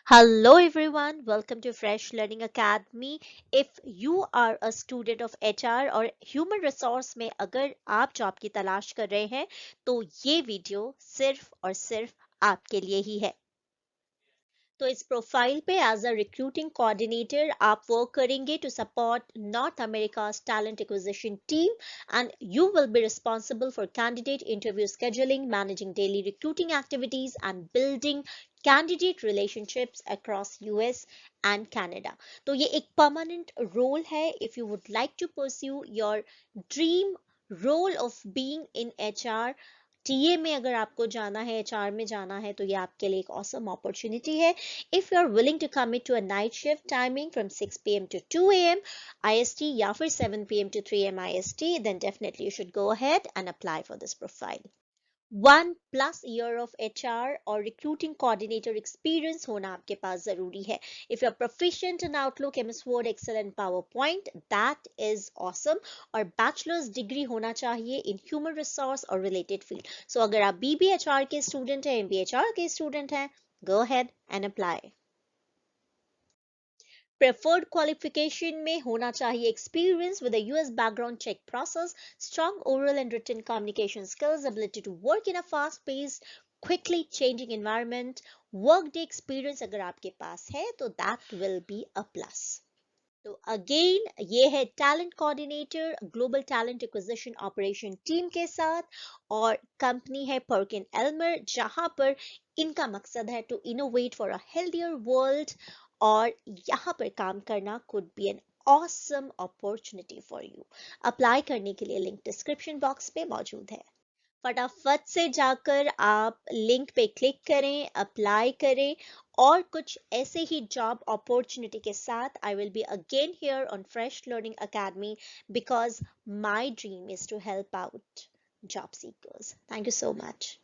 Hello everyone, welcome to Fresh Learning Academy. If you are a student of HR और human resource में अगर आप job की तलाश कर रहे हैं तो ये वीडियो सिर्फ और सिर्फ आपके लिए ही है। तो इस प्रोफाइल पे एज अ रिक्रूटिंग कोऑर्डिनेटर आप वर्क करेंगे to support north America's talent acquisition team and you will be responsible for candidate interview scheduling, managing daily recruiting activities and building candidate relationships across US and Canada. तो ये एक permanent role है if you would like to pursue your dream role of being in HR। TA में अगर आपको जाना है, HR में जाना है तो ये आपके लिए एक ऑसम अपॉर्चुनिटी है। If you are willing to commit to a night shift timing from 6 p.m. to 2 a.m. IST या फिर 7 p.m. to 3 a.m. IST, then definitely you should go ahead and apply for this profile। 1+ year of HR और recruiting coordinator experience होना आपके पास जरूरी है। If you're proficient in Outlook, MS Word, Excel and PowerPoint, that is awesome। और bachelor's degree होना चाहिए in human resource और related field। So अगर आप BBHR के student हैं, MBHR के student हैं, go ahead and apply। Preferred qualification में होना चाहिए experience with US background check process, strong oral and written communication skills, ability to work in a fast paced quickly changing environment, work day experience अगर आपके पास है तो that will be a plus. तो again ये है talent coordinator global talent acquisition operation team के साथ और कंपनी है पर्किन एल्मर जहां पर इनका मकसद है to innovate for a healthier world और यहाँ पर काम करना could be an awesome opportunity for you. Apply करने के लिए लिंक डिस्क्रिप्शन बॉक्स पे मौजूद है। फटाफट से जाकर आप लिंक पे क्लिक करें, अप्लाई करें और कुछ ऐसे ही जॉब अपॉर्चुनिटी के साथ I will be again here on Fresh Learning Academy because my dream is to help out job seekers. Thank you so much.